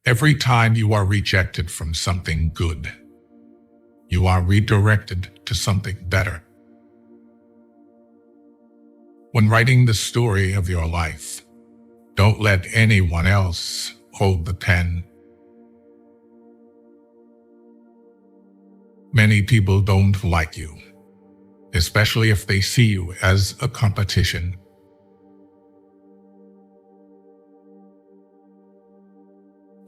Every time you are rejected from something good, you are redirected to something better. When writing the story of your life, don't let anyone else hold the pen. Many people don't like you, especially if they see you as a competition.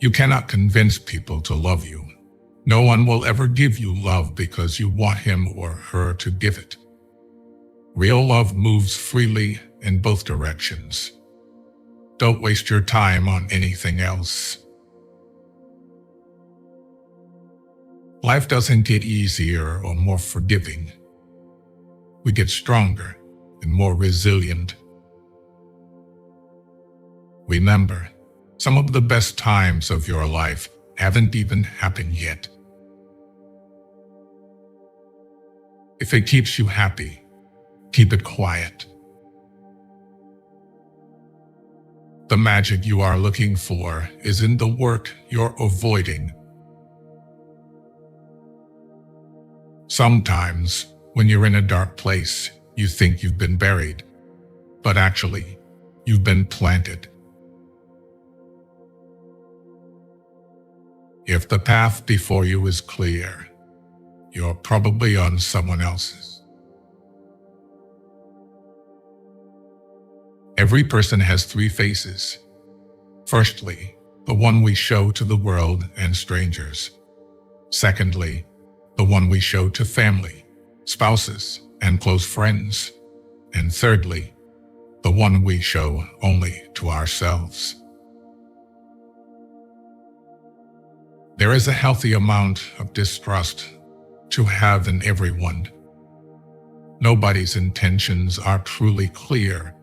You cannot convince people to love you. No one will ever give you love because you want him or her to give it. Real love moves freely in both directions. Don't waste your time on anything else. Life doesn't get easier or more forgiving. We get stronger and more resilient. Remember, some of the best times of your life haven't even happened yet. If it keeps you happy, keep it quiet. The magic you are looking for is in the work you're avoiding. Sometimes, when you're in a dark place, you think you've been buried, but actually, you've been planted. If the path before you is clear, you're probably on someone else's. Every person has three faces. Firstly, the one we show to the world and strangers. Secondly, the one we show to family, spouses, and close friends. And thirdly, the one we show only to ourselves. There is a healthy amount of distrust to have in everyone. Nobody's intentions are truly clear,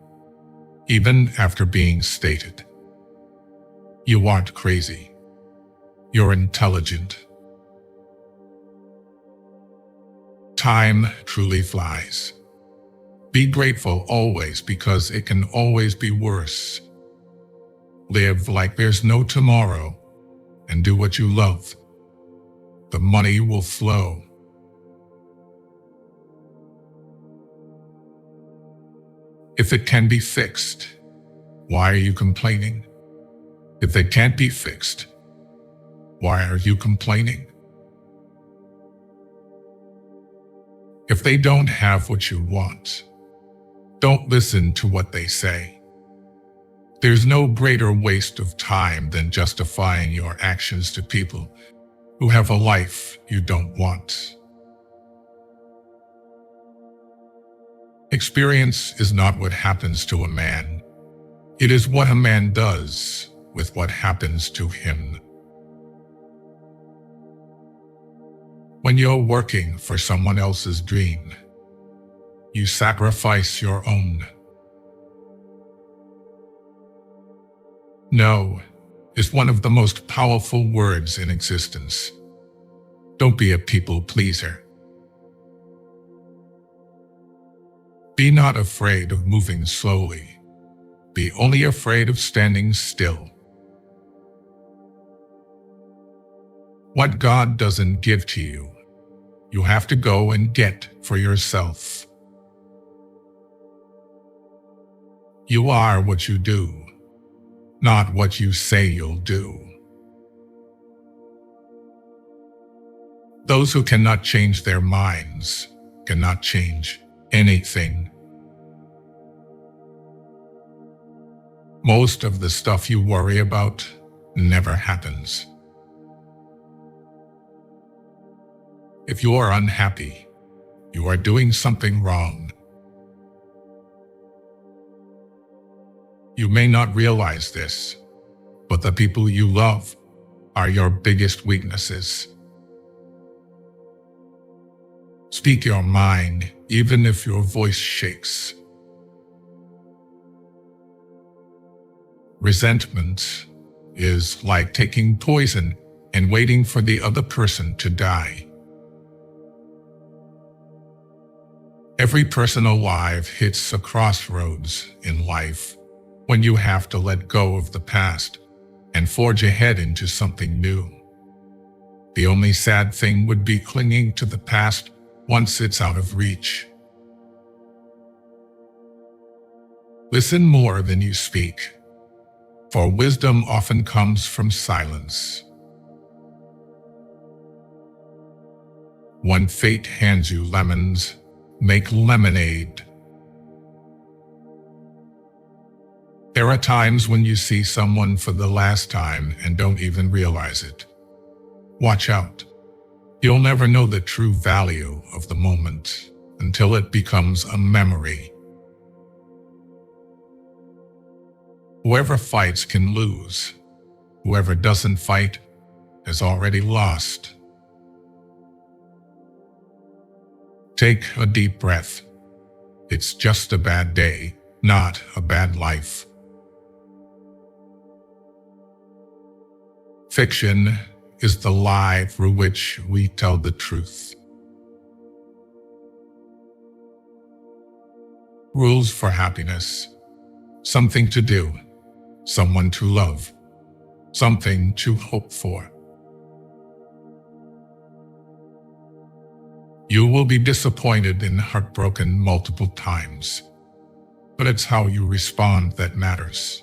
even after being stated. You aren't crazy. You're intelligent. Time truly flies. Be grateful always because it can always be worse. Live like there's no tomorrow and do what you love. The money will flow. If it can be fixed, why are you complaining? If it can't be fixed, why are you complaining? If they don't have what you want, don't listen to what they say. There's no greater waste of time than justifying your actions to people who have a life you don't want. Experience is not what happens to a man. It is what a man does with what happens to him. When you're working for someone else's dream, you sacrifice your own. No is one of the most powerful words in existence. Don't be a people pleaser. Be not afraid of moving slowly. Be only afraid of standing still. What God doesn't give to you, you have to go and get for yourself. You are what you do, not what you say you'll do. Those who cannot change their minds cannot change anything. Most of the stuff you worry about never happens. If you are unhappy, you are doing something wrong. You may not realize this, but the people you love are your biggest weaknesses. Speak your mind, even if your voice shakes. Resentment is like taking poison and waiting for the other person to die. Every person alive hits a crossroads in life when you have to let go of the past and forge ahead into something new. The only sad thing would be clinging to the past once it's out of reach. Listen more than you speak, for wisdom often comes from silence. When fate hands you lemons, make lemonade. There are times when you see someone for the last time and don't even realize it. Watch out. You'll never know the true value of the moment until it becomes a memory. Whoever fights can lose. Whoever doesn't fight has already lost. Take a deep breath. It's just a bad day, not a bad life. Fiction is the lie through which we tell the truth. Rules for happiness. Something to do, someone to love, something to hope for. You will be disappointed and heartbroken multiple times, but it's how you respond that matters.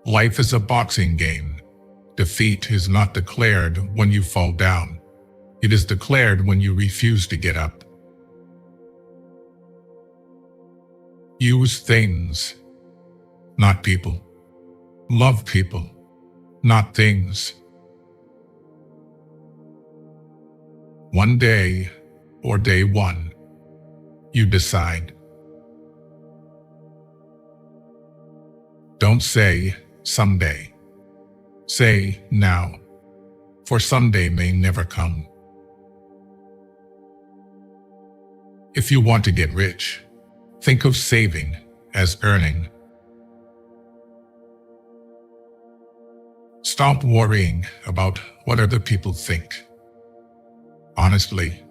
Life is a boxing game. Defeat is not declared when you fall down. It is declared when you refuse to get up. Use things, not people. Love people, not things. One day, or day one, you decide. Don't say someday. Say now, for someday may never come. If you want to get rich, think of saving as earning. Stop worrying about what other people think. Honestly,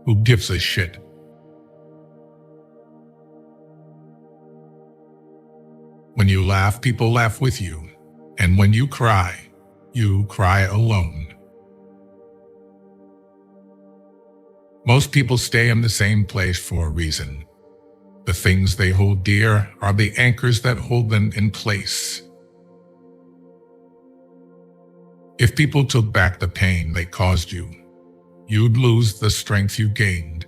who gives a shit? When you laugh, people laugh with you. And when you cry alone. Most people stay in the same place for a reason. The things they hold dear are the anchors that hold them in place. If people took back the pain they caused you, you'd lose the strength you gained.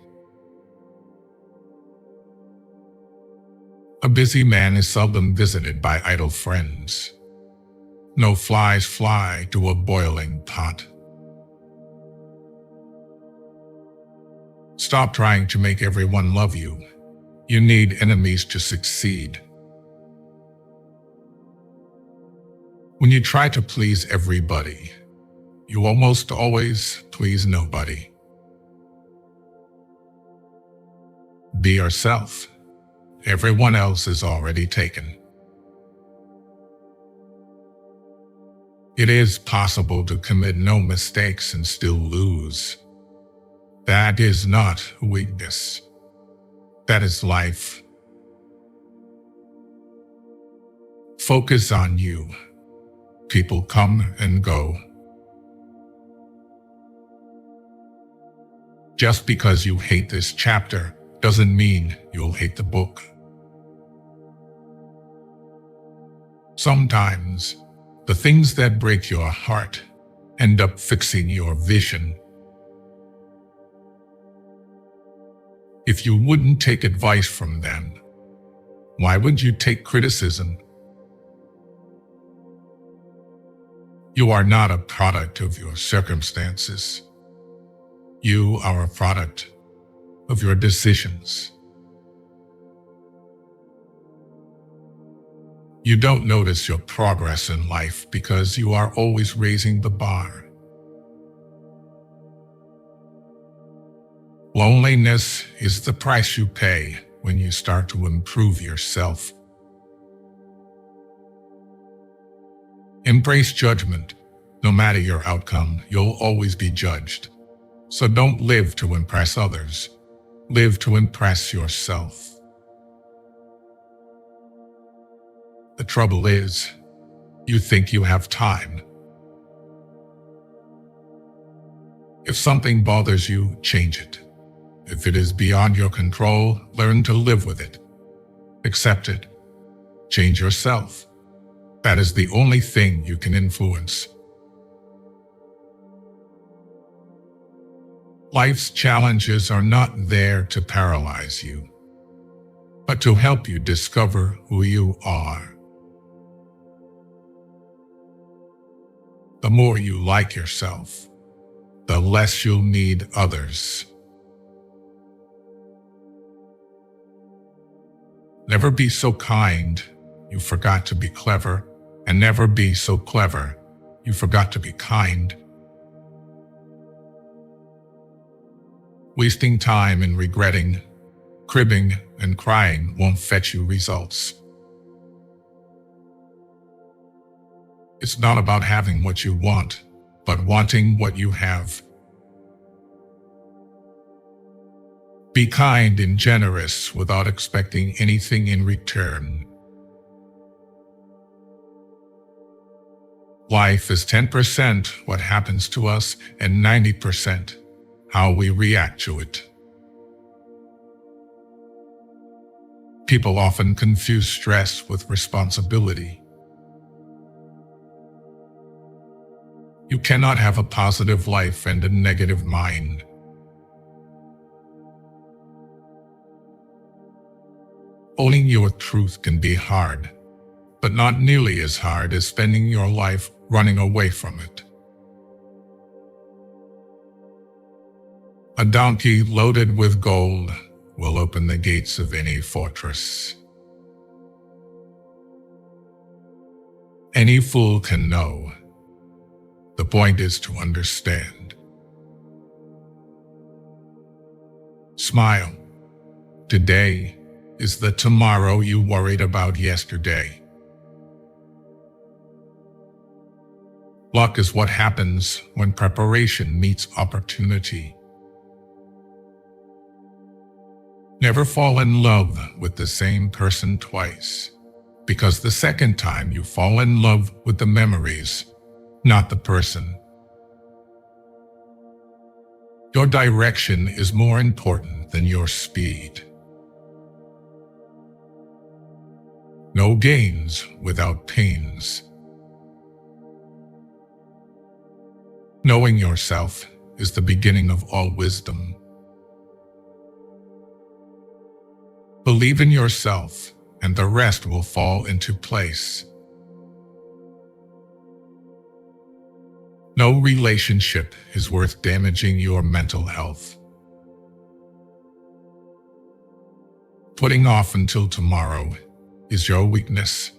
A busy man is seldom visited by idle friends. No flies fly to a boiling pot. Stop trying to make everyone love you. You need enemies to succeed. When you try to please everybody, you almost always please nobody. Be yourself. Everyone else is already taken. It is possible to commit no mistakes and still lose. That is not weakness. That is life. Focus on you. People come and go. Just because you hate this chapter doesn't mean you'll hate the book. Sometimes, the things that break your heart end up fixing your vision. If you wouldn't take advice from them, why would you take criticism? You are not a product of your circumstances. You are a product of your decisions. You don't notice your progress in life because you are always raising the bar. Loneliness is the price you pay when you start to improve yourself. Embrace judgment. No matter your outcome, you'll always be judged. So don't live to impress others. Live to impress yourself. The trouble is, you think you have time. If something bothers you, change it. If it is beyond your control, learn to live with it. Accept it. Change yourself. That is the only thing you can influence. Life's challenges are not there to paralyze you, but to help you discover who you are. The more you like yourself, the less you'll need others. Never be so kind you forgot to be clever, and never be so clever you forgot to be kind. Wasting time in regretting, cribbing, and crying won't fetch you results. It's not about having what you want, but wanting what you have. Be kind and generous without expecting anything in return. Life is 10% what happens to us and 90% how we react to it. People often confuse stress with responsibility. You cannot have a positive life and a negative mind. Owning your truth can be hard, but not nearly as hard as spending your life running away from it. A donkey loaded with gold will open the gates of any fortress. Any fool can know. The point is to understand. Smile. Today is the tomorrow you worried about yesterday. Luck is what happens when preparation meets opportunity. Never fall in love with the same person twice, because the second time you fall in love with the memories, not the person. Your direction is more important than your speed. No gains without pains. Knowing yourself is the beginning of all wisdom. Believe in yourself, and the rest will fall into place. No relationship is worth damaging your mental health. Putting off until tomorrow is your weakness.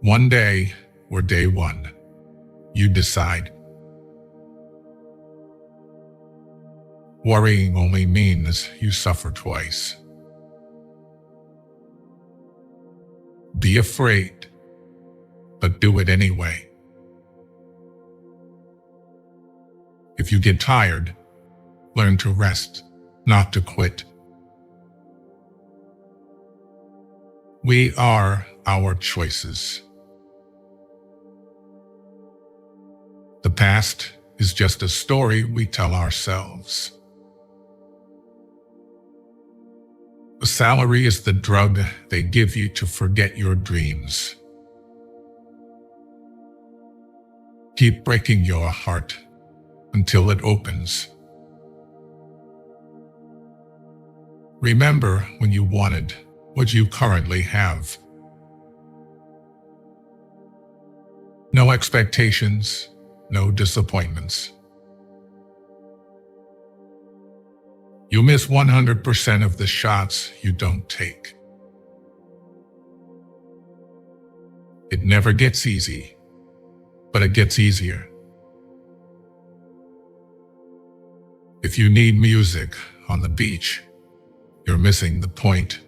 One day or day one, you decide. Worrying only means you suffer twice. Be afraid, but do it anyway. If you get tired, learn to rest, not to quit. We are our choices. The past is just a story we tell ourselves. A salary is the drug they give you to forget your dreams. Keep breaking your heart until it opens. Remember when you wanted what you currently have. No expectations, no disappointments. You miss 100% of the shots you don't take. It never gets easy, but it gets easier. If you need music on the beach, you're missing the point.